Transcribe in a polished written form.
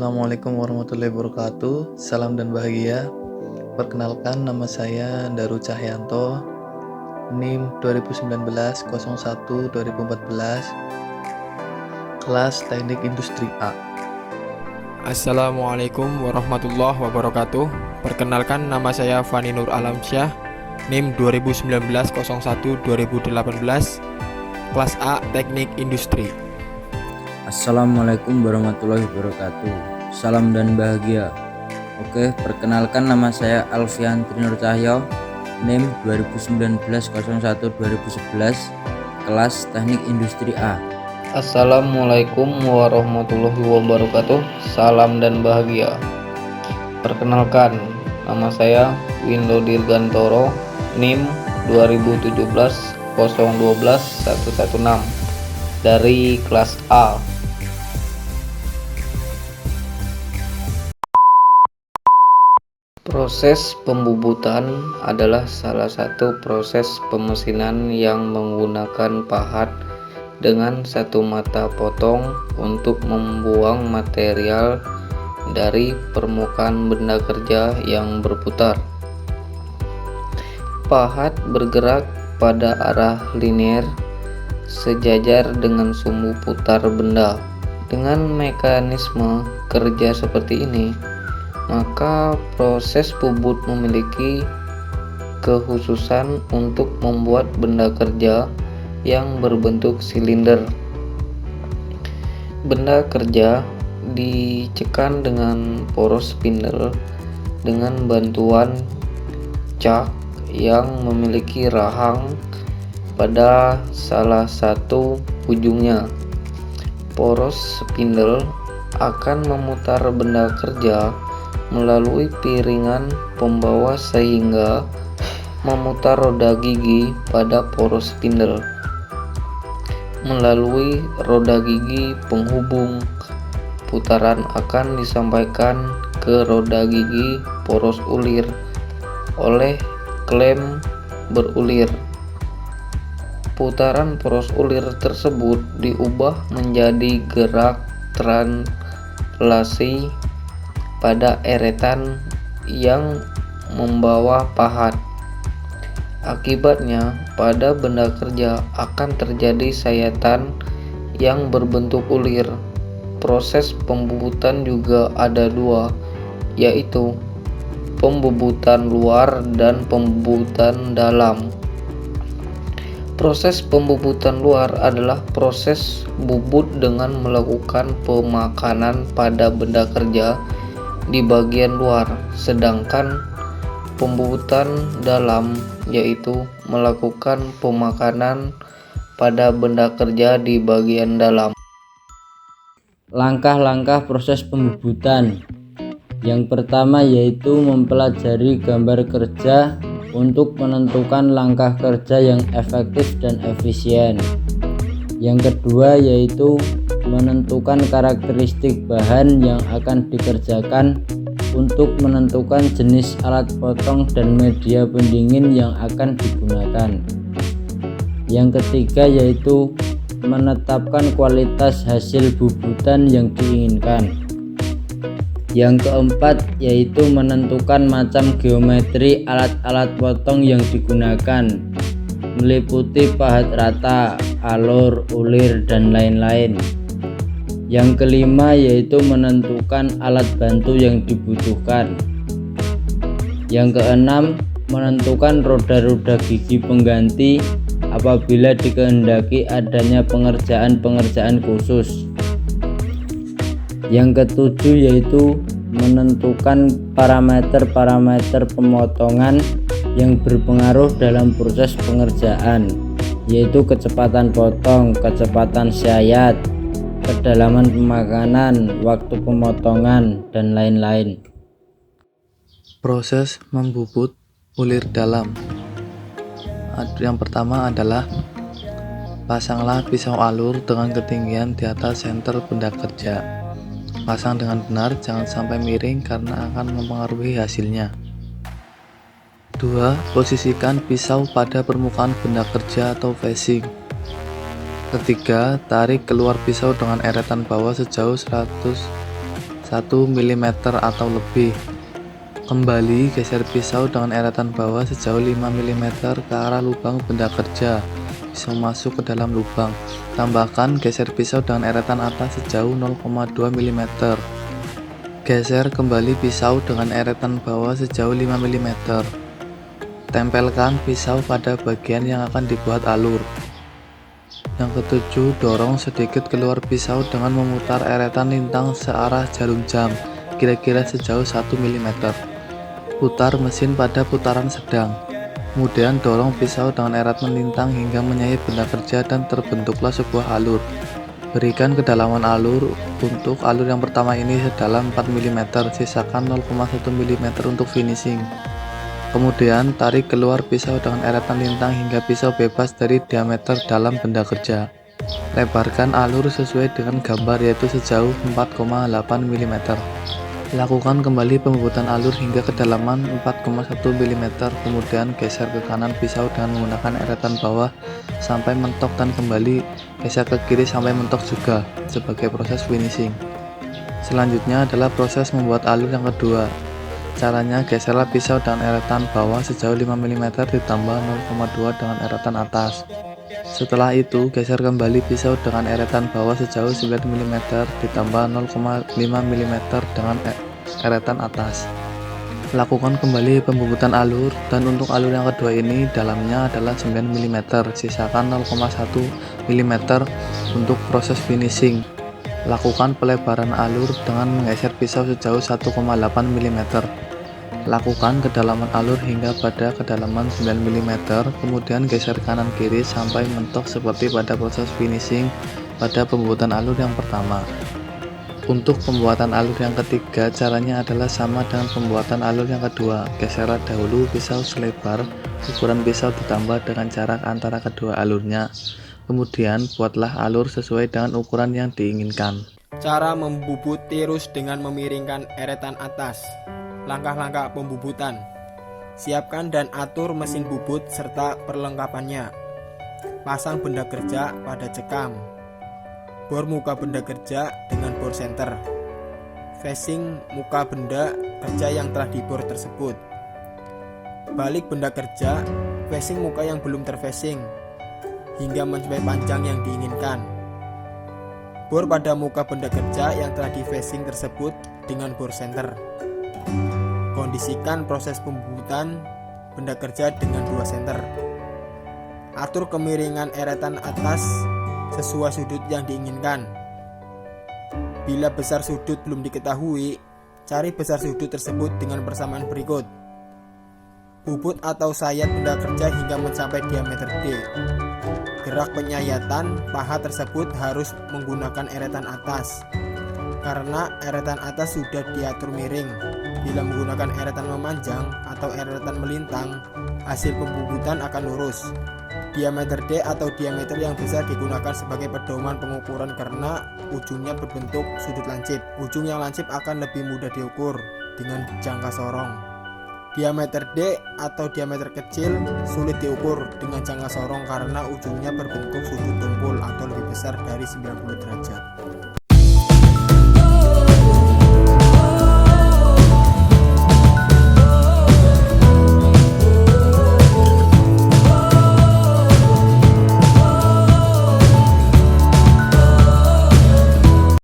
Assalamualaikum warahmatullahi wabarakatuh. Salam dan bahagia. Perkenalkan, nama saya Daru Cahyanto, NIM 2019-01-2014, kelas Teknik Industri A. Assalamualaikum warahmatullahi wabarakatuh. Perkenalkan, nama saya Fani Nur Alamsyah, NIM 2019-01-2018, kelas A Teknik Industri. Assalamualaikum warahmatullahi wabarakatuh. Salam dan bahagia. Oke, perkenalkan, nama saya Alfian Trinur Cahyo, NIM 2019-01-2011, kelas Teknik Industri A. Assalamualaikum warahmatullahi wabarakatuh. Salam dan bahagia. Perkenalkan, nama saya Windo Dirgantoro, NIM 2017-012-116 dari kelas A. Proses pembubutan adalah salah satu proses pemesinan yang menggunakan pahat dengan satu mata potong untuk membuang material dari permukaan benda kerja yang berputar. Pahat bergerak pada arah linear sejajar dengan sumbu putar benda. Dengan mekanisme kerja seperti ini, maka proses bubut memiliki kekhususan untuk membuat benda kerja yang berbentuk silinder. Benda kerja ditekan dengan poros spindle dengan bantuan cak yang memiliki rahang pada salah satu ujungnya. Poros spindle akan memutar benda kerja melalui piringan pembawa sehingga memutar roda gigi pada poros spindle. Melalui roda gigi penghubung, putaran akan disampaikan ke roda gigi poros ulir oleh klem berulir. Putaran poros ulir tersebut diubah menjadi gerak translasi pada eretan yang membawa pahat. Akibatnya, pada benda kerja akan terjadi sayatan yang berbentuk ulir. Proses pembubutan juga ada dua, yaitu pembubutan luar dan pembubutan dalam. Proses pembubutan luar adalah proses bubut dengan melakukan pemakanan pada benda kerja di bagian luar, sedangkan pembubutan dalam yaitu melakukan pemakanan pada benda kerja di bagian dalam. Langkah-langkah proses pembubutan. Yang pertama yaitu mempelajari gambar kerja untuk menentukan langkah kerja yang efektif dan efisien. Yang kedua yaitu menentukan karakteristik bahan yang akan dikerjakan untuk menentukan jenis alat potong dan media pendingin yang akan digunakan. Yang ketiga yaitu menetapkan kualitas hasil bubutan yang diinginkan. Yang keempat yaitu menentukan macam geometri alat-alat potong yang digunakan, meliputi pahat rata, alur, ulir, dan lain-lain. Yang kelima yaitu menentukan alat bantu yang dibutuhkan. Yang keenam, menentukan roda-roda gigi pengganti apabila dikehendaki adanya pengerjaan-pengerjaan khusus. Yang ketujuh yaitu menentukan parameter-parameter pemotongan yang berpengaruh dalam proses pengerjaan, yaitu kecepatan potong, kecepatan sayat, kedalaman pemakanan, waktu pemotongan, dan lain-lain. Proses membubut ulir dalam. Yang pertama adalah pasanglah pisau alur dengan ketinggian di atas senter benda kerja. Pasang dengan benar, jangan sampai miring karena akan mempengaruhi hasilnya. 2. Posisikan pisau pada permukaan benda kerja atau facing. Ketiga, tarik keluar pisau dengan eretan bawah sejauh 100 1 mm atau lebih. Kembali geser pisau dengan eretan bawah sejauh 5 mm ke arah lubang benda kerja. Pisau masuk ke dalam lubang. Tambahkan geser pisau dengan eretan atas sejauh 0,2 mm. Geser kembali pisau dengan eretan bawah sejauh 5 mm. Tempelkan pisau pada bagian yang akan dibuat alur. Yang ketujuh, dorong sedikit keluar pisau dengan memutar eretan lintang searah jarum jam, kira-kira sejauh 1 mm. Putar mesin pada putaran sedang. Kemudian dorong pisau dengan erat melintang hingga menyayat benda kerja dan terbentuklah sebuah alur. Berikan kedalaman alur. Untuk alur yang pertama ini sedalam 4 mm, sisakan 0,1 mm untuk finishing. Kemudian tarik keluar pisau dengan eretan lintang hingga pisau bebas dari diameter dalam benda kerja. Lebarkan alur sesuai dengan gambar, yaitu sejauh 4,8 mm. Lakukan kembali pembubutan alur hingga kedalaman 4,1 mm, kemudian geser ke kanan pisau dengan menggunakan eretan bawah sampai mentok dan kembali geser ke kiri sampai mentok juga, sebagai proses finishing. Selanjutnya adalah proses membuat alur yang kedua. Caranya, geserlah pisau dengan eretan bawah sejauh 5 mm ditambah 0,2 dengan eretan atas. Setelah itu, geser kembali pisau dengan eretan bawah sejauh 9 mm ditambah 0,5 mm dengan eretan atas. Lakukan kembali pembubutan alur, dan untuk alur yang kedua ini dalamnya adalah 9 mm, sisakan 0,1 mm untuk proses finishing. Lakukan pelebaran alur dengan menggeser pisau sejauh 1,8 mm. Lakukan kedalaman alur hingga pada kedalaman 9 mm, kemudian geser kanan kiri sampai mentok seperti pada proses finishing pada pembuatan alur yang pertama. Untuk pembuatan alur yang ketiga, caranya adalah sama dengan pembuatan alur yang kedua. Geserlah dahulu pisau selebar ukuran pisau ditambah dengan jarak antara kedua alurnya. Kemudian buatlah alur sesuai dengan ukuran yang diinginkan. Cara membubut tirus dengan memiringkan eretan atas. Langkah-langkah pembubutan. Siapkan dan atur mesin bubut serta perlengkapannya. Pasang benda kerja pada cekam. Bor muka benda kerja dengan bor senter. Facing muka benda kerja yang telah dibor tersebut. Balik benda kerja, facing muka yang belum terfacing hingga mencapai panjang yang diinginkan. Bor pada muka benda kerja yang telah di facing tersebut dengan bor senter. Kondisikan proses pembubutan benda kerja dengan 2 senter. Atur kemiringan eretan atas sesuai sudut yang diinginkan. Bila besar sudut belum diketahui, cari besar sudut tersebut dengan persamaan berikut. Bubut atau sayat benda kerja hingga mencapai diameter D. Gerak penyayatan paha tersebut harus menggunakan eretan atas, karena eretan atas sudah diatur miring. Bila menggunakan eretan memanjang atau eretan melintang, hasil pembubutan akan lurus. Diameter D atau diameter yang besar digunakan sebagai pedoman pengukuran karena ujungnya berbentuk sudut lancip. Ujung yang lancip akan lebih mudah diukur dengan jangka sorong. Diameter D atau diameter kecil sulit diukur dengan jangka sorong karena ujungnya berbentuk sudut tumpul atau lebih besar dari 90 derajat.